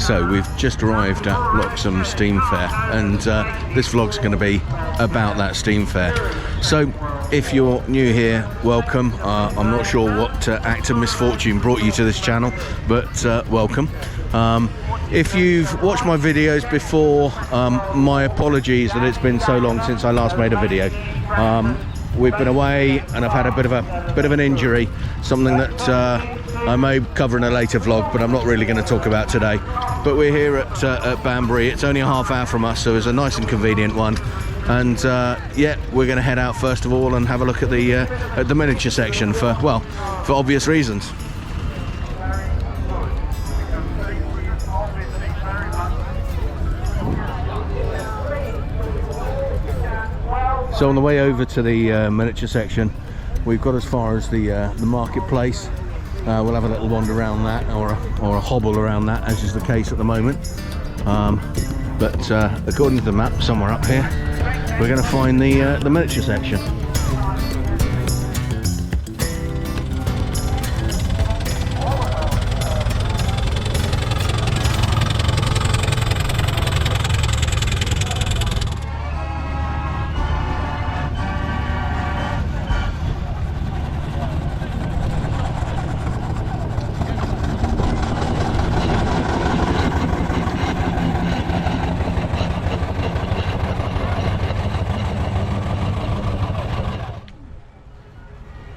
So we've just arrived at Bloxham Steam Fair, and this vlog's going to be about that Steam Fair. So if you're new here, welcome. I'm not sure what act of misfortune brought you to this channel, but welcome. If you've watched my videos before, my apologies that it's been so long since I last made a video. We've been away and I've had a bit of an injury, something that I may cover in a later vlog, but I'm not really going to talk about today. But we're here at Banbury. It's only a half hour from us, so it's a nice and convenient one. And yeah, we're going to head out first of all and have a look at the miniature section for obvious reasons. So on the way over to the miniature section, we've got as far as the marketplace. We'll have a little wander around that, or a hobble around that, as is the case at the moment. But according to the map, somewhere up here, we're going to find the miniature section.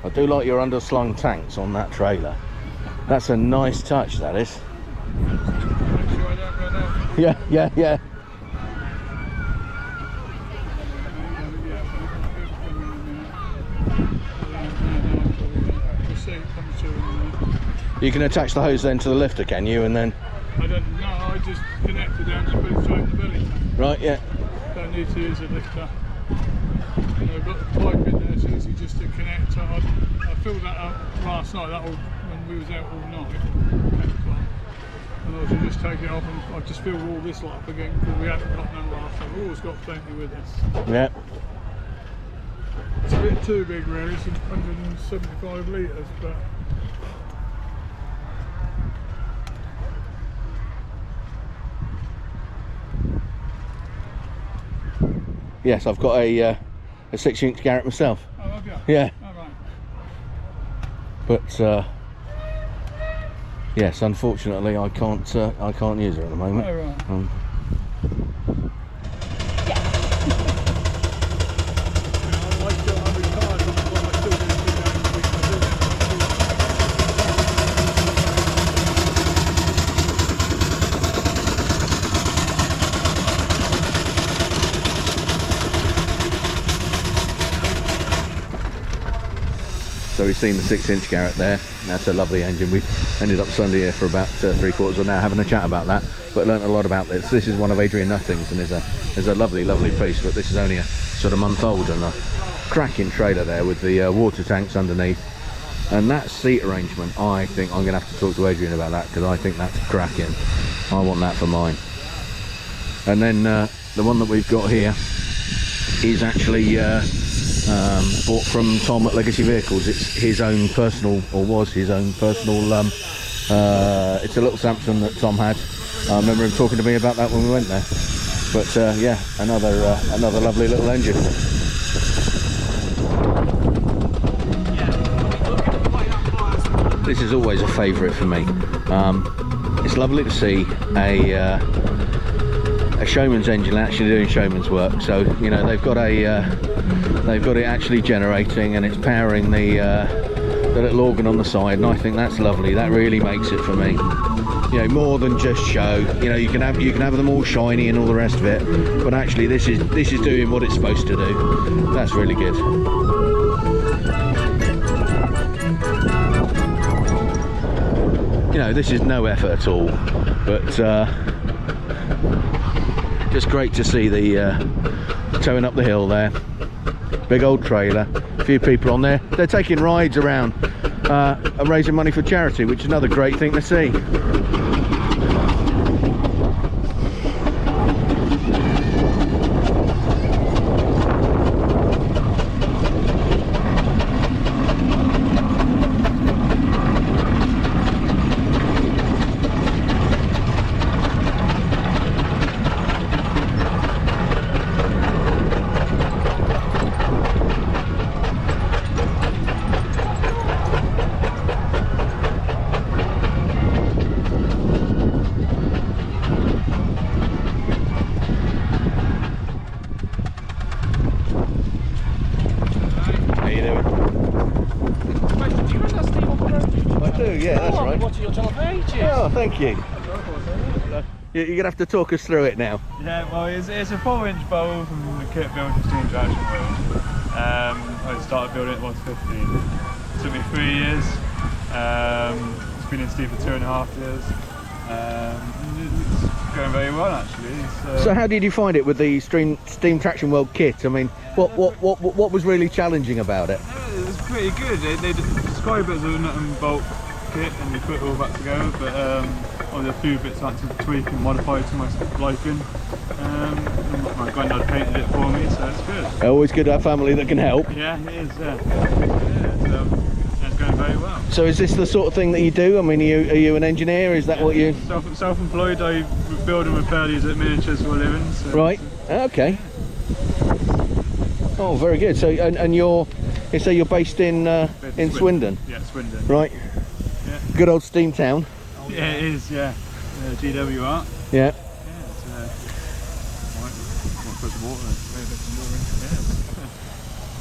I do like your underslung tanks on that trailer. That's a nice touch, that is. Yeah. You can attach the hose then to the lifter, can you? And then I don't know, I just connect it down and put it straight in the belly. Right, yeah. Don't need to use a lifter. And I've got the pipe in there, so it's easy just to connect. I filled that up last night, when we was out all night, 10 o'clock. And I was just take it off, and I just filled all this lot up again because we haven't got none last time. We've always got plenty with us. Yeah. It's a bit too big really, it's 175 litres, but yes, I've got a 6-inch Garrett myself. Oh, have you? Yeah. Oh, right. But yes, unfortunately, I can't use her at the moment. Oh, right. So we've seen the 6-inch Garrett there. That's a lovely engine. We ended up Sunday here for about 3/4 of an hour having a chat about that, but learnt a lot about this. This is one of Adrian Nothing's, and is a lovely piece, but this is only a sort of month old, and a cracking trailer there with the water tanks underneath. And that seat arrangement, I think I'm going to have to talk to Adrian about that, because I think that's cracking. I want that for mine. And then the one that we've got here is actually bought from Tom at Legacy Vehicles. It's his own personal, or was his own personal, it's a little Samson that Tom had. I remember him talking to me about that when we went there. But yeah, another lovely little engine. This is always a favourite for me. It's lovely to see a showman's engine actually doing showman's work. So you know they've got it actually generating, and it's powering the little organ on the side, and I think that's lovely. That really makes it for me. You know, more than just show. You know, you can have them all shiny and all the rest of it, but actually this is doing what it's supposed to do. That's really good. You know, this is no effort at all, but just great to see the towing up the hill there. Big old trailer, a few people on there. They're taking rides around and raising money for charity, which is another great thing to see. Yeah, that's I've right. been watching your channel for ages. Oh, thank you. You're going to have to talk us through it now. Yeah, well, it's a 4-inch bowl from the kit build for steam traction wheel. I started building it when I was 15. It took me 3 years. It's been in steam for 2.5 years. It's going very well, actually. So how did you find it with the steam traction wheel kit? I mean, what was really challenging about it? It was pretty good. They describe it as a nut and bolt kit, and you put it all back together. But only a few bits I had to tweak and modify to my liking. My granddad painted it for me, so it's good. Always good to have family that can help. Yeah, it is. Yeah, it's going very well. So is this the sort of thing that you do? I mean, are you an engineer? Is that what you... Self-employed, I build and repair these at miniatures for a living. So. Right, okay. Oh, very good. So, and you're based in Swindon? Yeah, Swindon. Right. Yeah. Good old steam town. Yeah, it is, yeah. GWR. Yeah. Yeah, it's put some water in.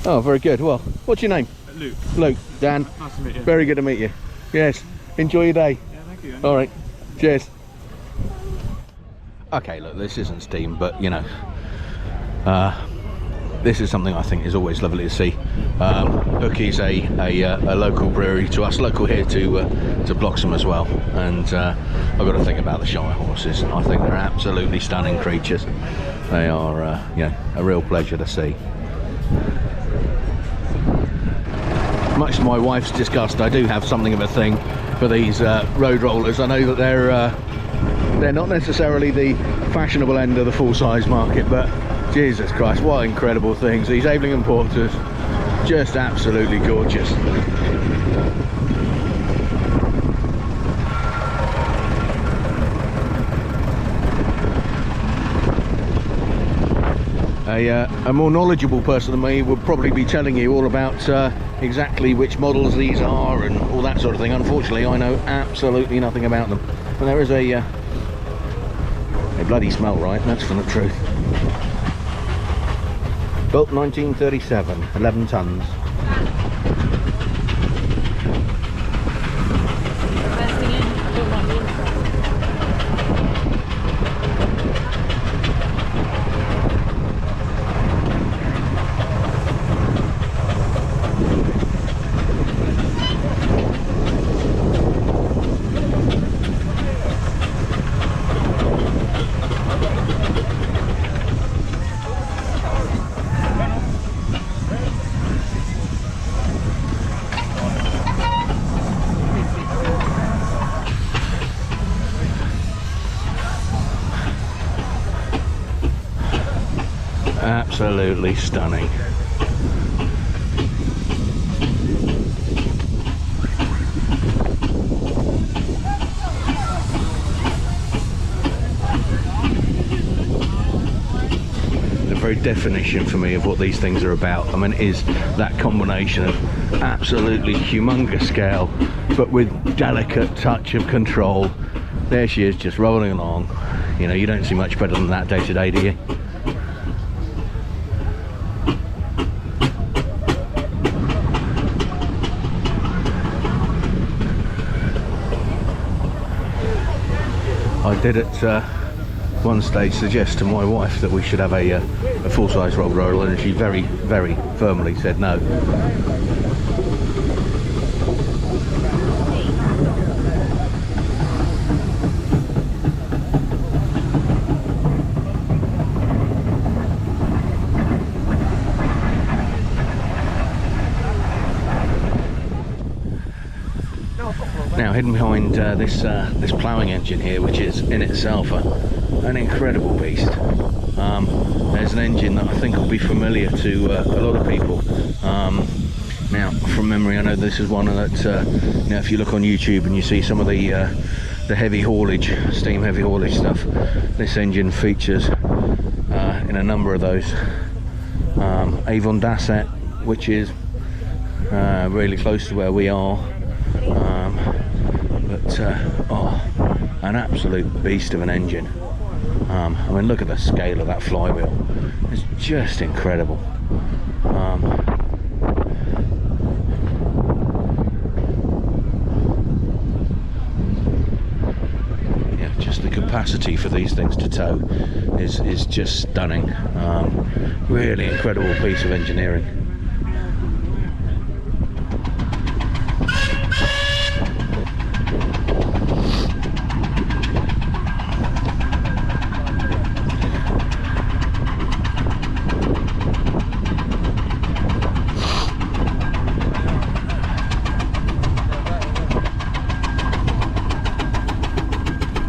Yeah. Oh, very good. Well, what's your name? Luke. Luke. Dan. Nice to meet you. Very good to meet you. Yes. Enjoy your day. Yeah, thank you. All right. Cheers. Okay, look, this isn't steam, but you know, this is something I think is always lovely to see. Hookie's a local brewery to us, local here to Bloxham as well, and I've got to think about the Shire horses. I think they're absolutely stunning creatures. They are, you know, a real pleasure to see. Much to my wife's disgust, I do have something of a thing for these road rollers. I know that they're not necessarily the fashionable end of the full-size market, but Jesus Christ, what incredible things. These Ablingham Porters, just absolutely gorgeous. A more knowledgeable person than me would probably be telling you all about exactly which models these are and all that sort of thing. Unfortunately, I know absolutely nothing about them. But there is they bloody smell right, that's for the truth. Built 1937, 11 tons. Absolutely stunning. The very definition for me of what these things are about, I mean, is that combination of absolutely humongous scale, but with delicate touch of control. There she is, just rolling along. You know, you don't see much better than that day to day, do you? I did at one stage suggest to my wife that we should have a full-size roll roller, and she very, very firmly said no. Now, hidden behind this ploughing engine here, which is in itself an incredible beast, there's an engine that I think will be familiar to a lot of people. Now, from memory, I know this is one that, you know, if you look on YouTube and you see some of the heavy haulage, steam heavy haulage stuff, this engine features in a number of those. Avon Dasset, which is really close to where we are. Oh, an absolute beast of an engine. I mean, look at the scale of that flywheel. It's just incredible. capacity for these things to tow is just stunning. Really incredible piece of engineering.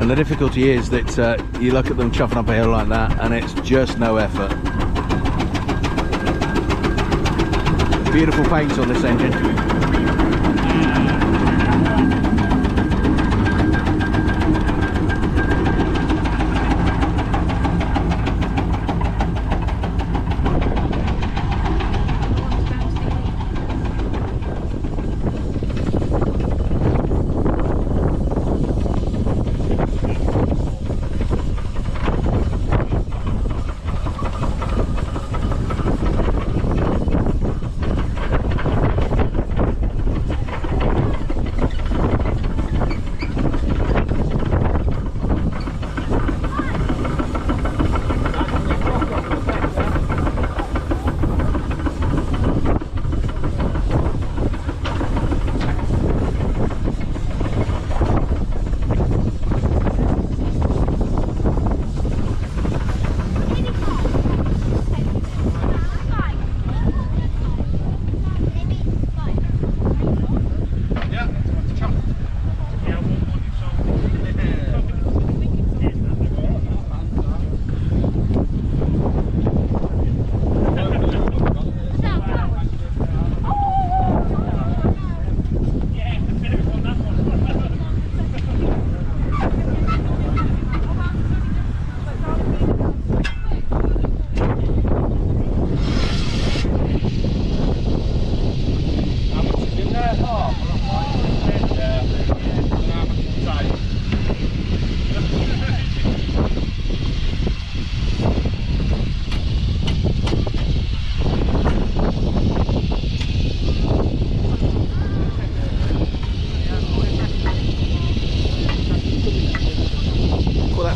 And the difficulty is that you look at them chuffing up a hill like that and it's just no effort. Beautiful paint on this engine.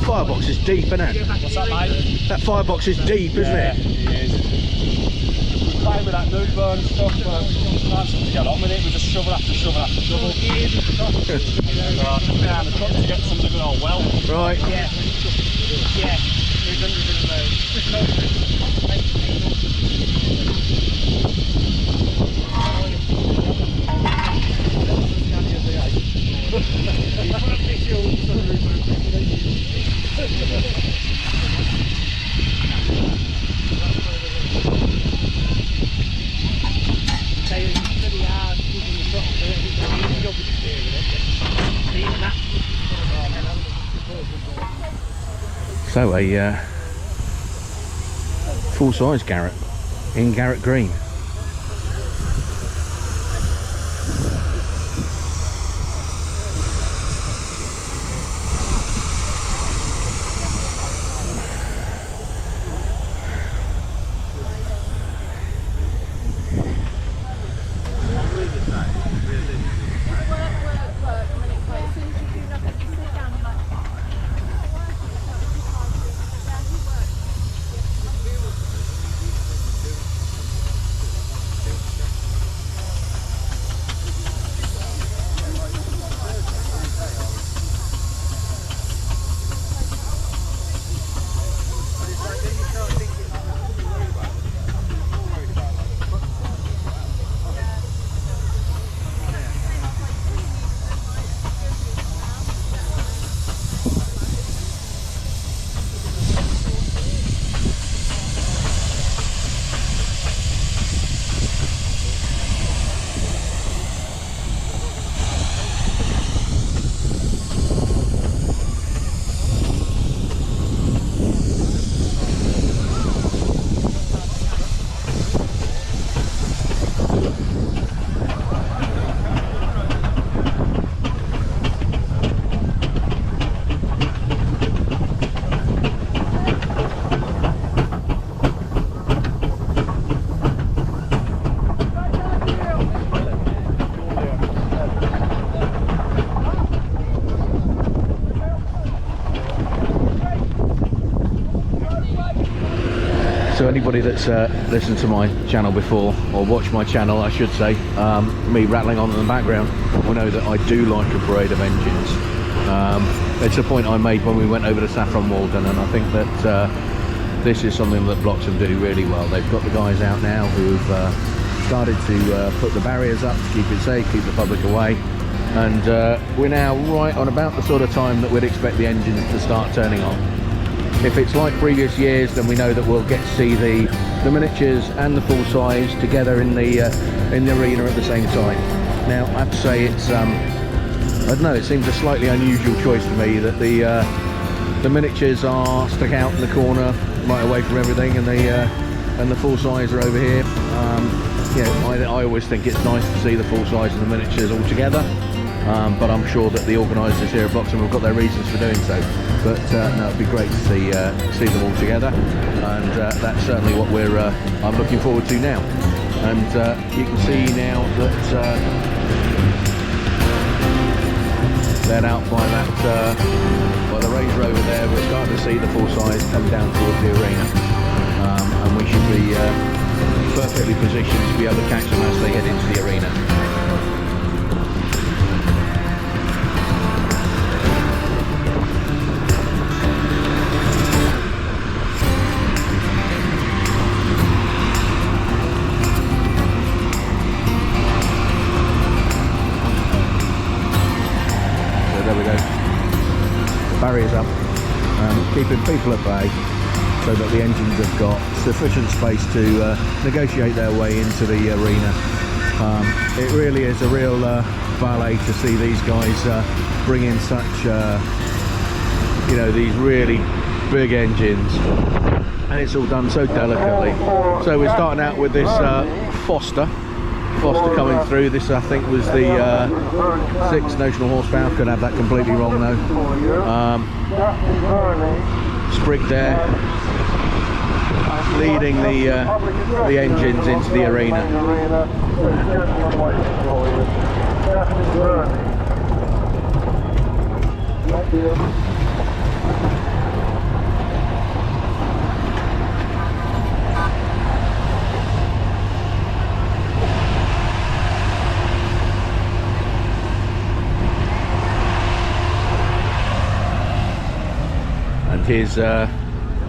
Firebox is deep, isn't it? What's that, mate? That firebox is deep, isn't it? It is. Playing with that new burn stuff, but can't seem to get on with it. We just shovel after shovel after shovel. So I took me out of the truck to get some to go well. Right. Yeah. Yeah. So a full-size Garrett in Garrett green. anybody that's listened to my channel before, or watched my channel I should say, me rattling on in the background, will know that I do like a parade of engines. It's a point I made when we went over to Saffron Walden, and I think that this is something that Bloxham do really well. They've got the guys out now who've started to put the barriers up to keep it safe, keep the public away, and we're now right on about the sort of time that we'd expect the engines to start turning on. If it's like previous years, then we know that we'll get to see the miniatures and the full size together in the arena at the same time. Now I have to say it's I don't know, it seems a slightly unusual choice to me that the miniatures are stuck out in the corner right away from everything, and the full size are over here. I always think it's nice to see the full size and the miniatures all together, but I'm sure that the organisers here at Bloxham have got their reasons for doing so. But no, it'd be great to see them all together, and that's certainly what I'm looking forward to now. And you can see now that then out by the Range Rover there, we're starting to see the full size come down towards the arena, and we should be perfectly positioned to be able to catch them as they head into the arena. Barriers up, keeping people at bay so that the engines have got sufficient space to negotiate their way into the arena. It really is a real ballet to see these guys bring in such these really big engines, and it's all done so delicately. So we're starting out with this Foster coming through. This I think was the 6 notional horsepower, could have that completely wrong though. Sprig there leading the engines into the arena.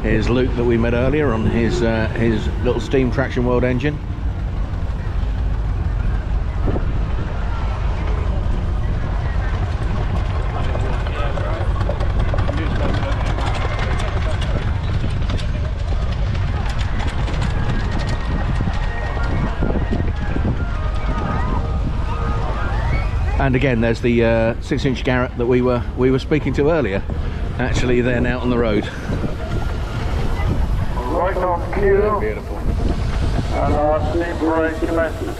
Here's Luke that we met earlier on his little steam traction world engine. And again, there's the 6-inch Garrett that we were speaking to earlier. Actually, they're now on the road. Right on cue. Beautiful. And our steam parade commences.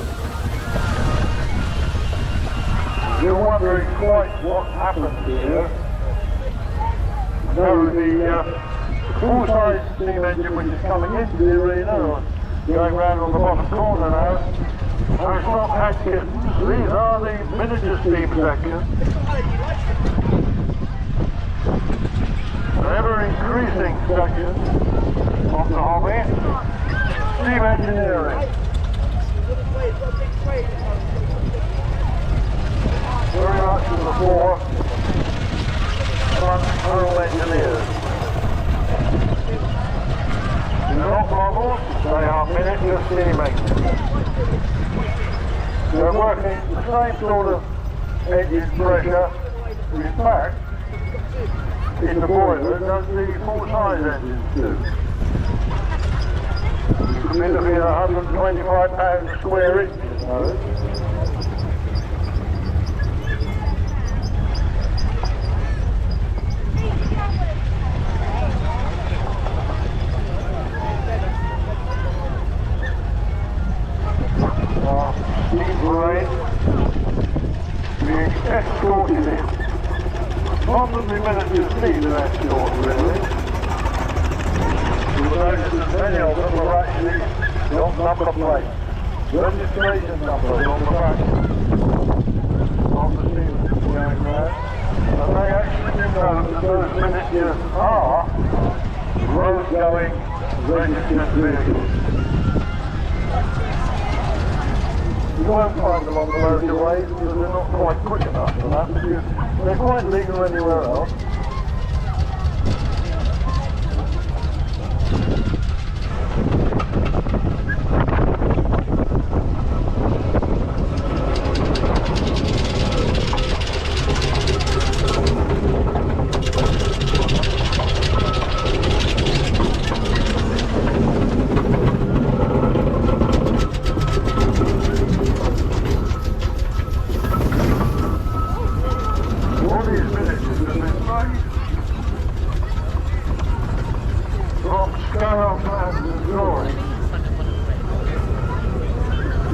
You're wondering quite what happened here. So the full-size steam engine which is coming into the arena, going round on the bottom corner now, has not had kittens. These are the miniature steam section. Ever-increasing section of the hobby. Steam engineering. Very much to the fore. Front row engineers. They're not models, they are miniature steam engines. They're working the same sort of engine pressure. In fact, in the boiler does the full-size engines do. You could be looking at 125 pounds square inches, those. Steam parade being escorted in. Probably miniatures need an escort, really. You'll notice that many of them are actually got number plates, registration numbers on the back of the steam going round. And they actually do know that those miniatures are road-going registered vehicles. You won't find them on the motorways because they're not quite quick enough for that, because they're quite legal anywhere else.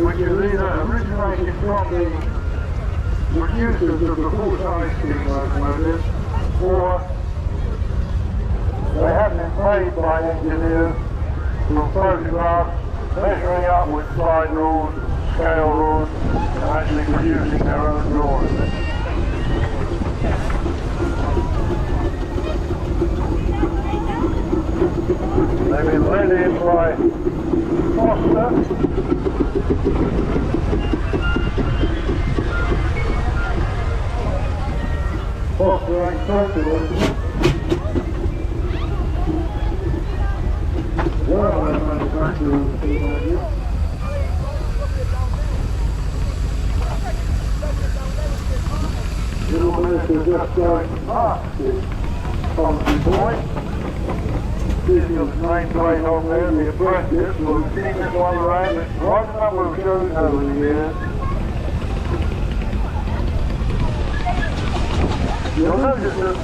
Which is either originated from the producers of the full-size steam locomotives, or they have been made by engineers from photographs measuring up with slide rules, scale rules, and actually producing their own drawings. They've been led in by Foster. Foster and Circular. Well, they're manufacturing the steam engine. Little minister just going past the Country Point. This is the nameplate on there, the apprentice. We've seen this one around quite a number of shows over the years. You'll notice that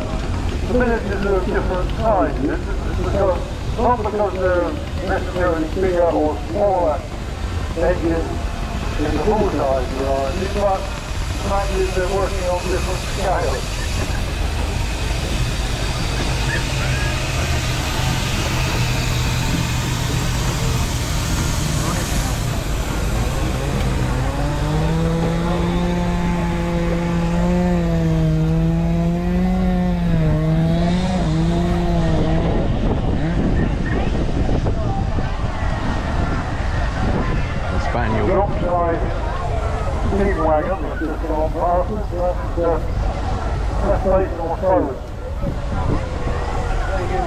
the miniatures are of different sizes, because, not because they're necessarily bigger or smaller engines in the full-size variety, but the fact is they're working on different scales. Steam wagon that's just gone past us, that's based on Bowen.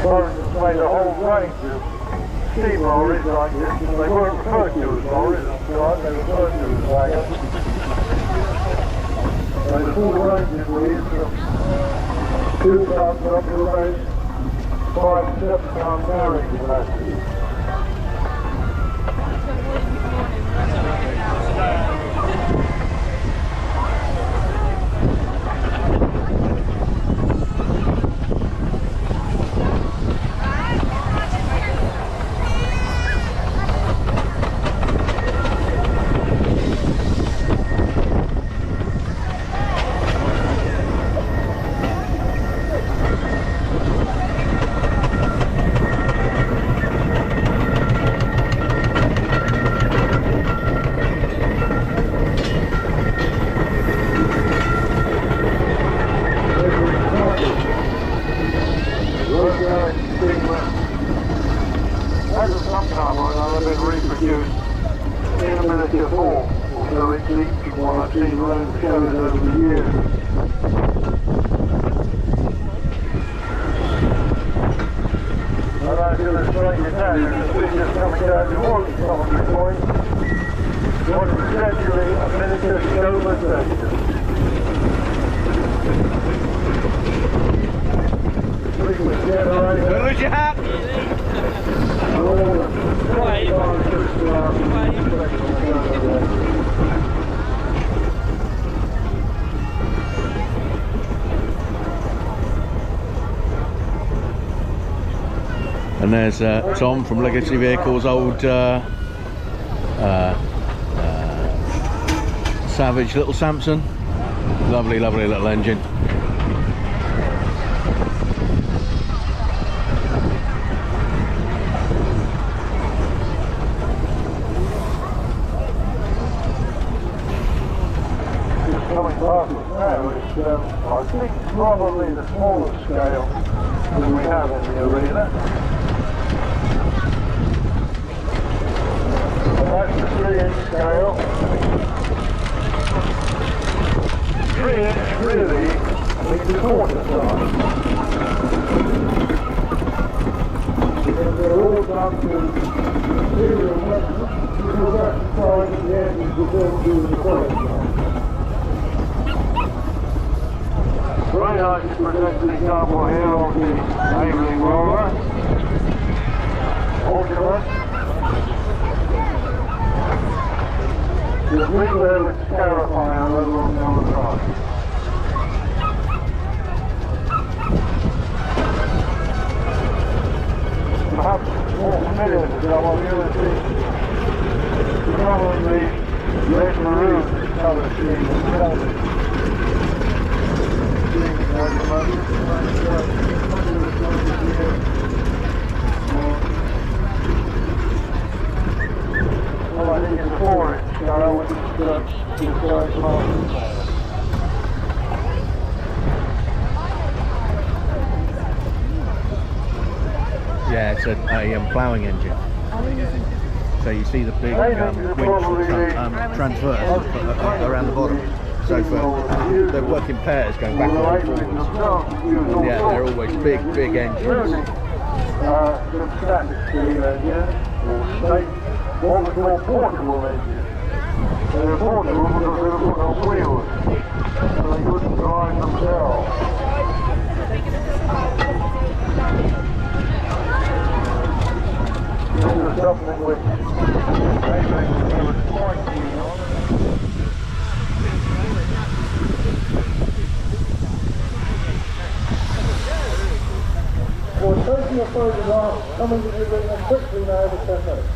Bowen has made a whole range of steam lorries like this, and they weren't referred to as lorries at the time, they were referred to as wagons. There's a full range of these from 2 tons up to about 5 to 7 ton bearing capacity. And there's Tom from Legacy Vehicles' old Savage little Samson. Lovely, lovely little engine. Coming past us now, it's I think probably the smallest scale that we have in the arena. sliding scale. 3 inch really means a quarter size. Because they're all done to material measurement, you will recognize at the end as you build to the quarter size. Very nice to present an example here of the enabling roller. Ultimate. The real with Scarifier over on the other side. Perhaps more familiar with them on the other team. Probably red maroon colour scheme as well. Well, I think it's 4 inch scale, which is going past. Yeah, it's a ploughing engine. So you see the big winch transverse around the bottom. So they work in pairs going backwards and forwards. Yeah, they're always big engines. What we call portable engines. They're portable because they were put on wheels, so they couldn't drive themselves. This is something which they were quite keen on. We're taking a photograph, coming to the arena quickly now to 10 minutes.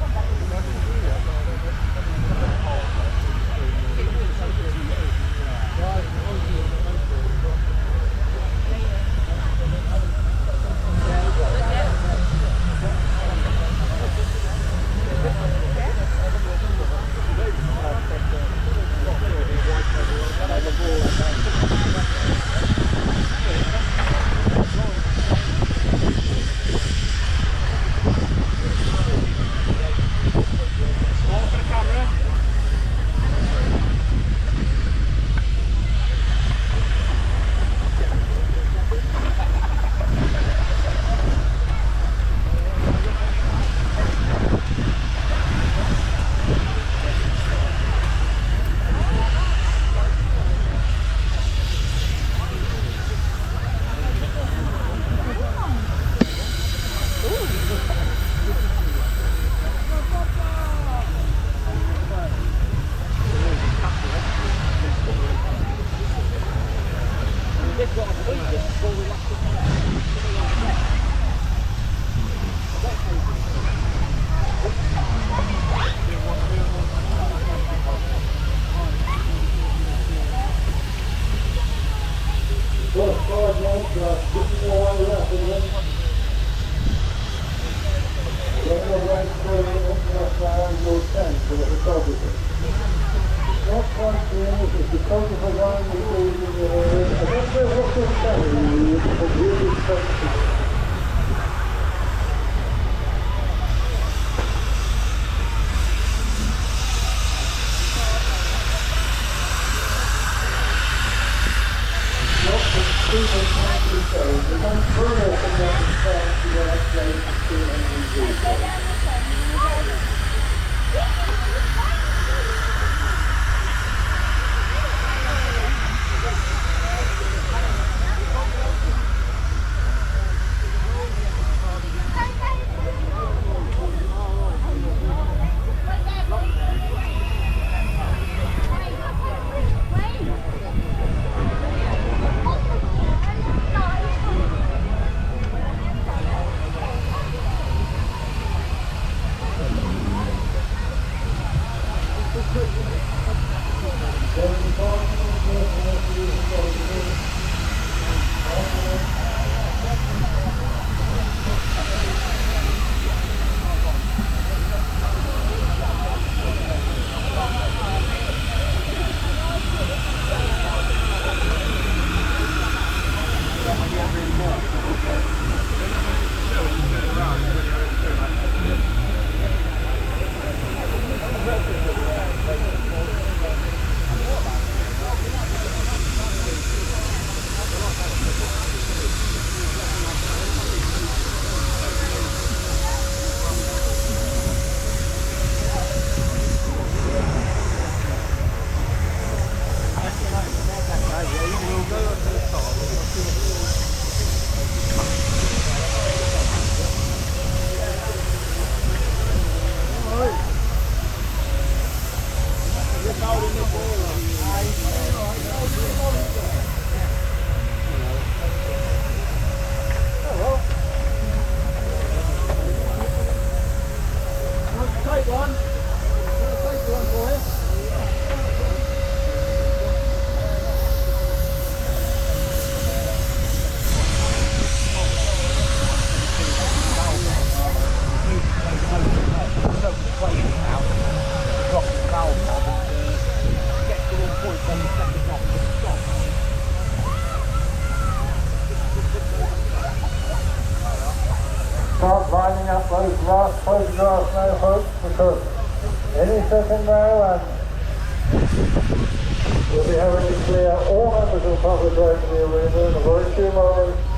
valve knob and get to 1 point on the second knob to stop. Start lining up those last photographs now, folks, because any second now and we'll be having to clear all members of the public right in the arena in a very few moments.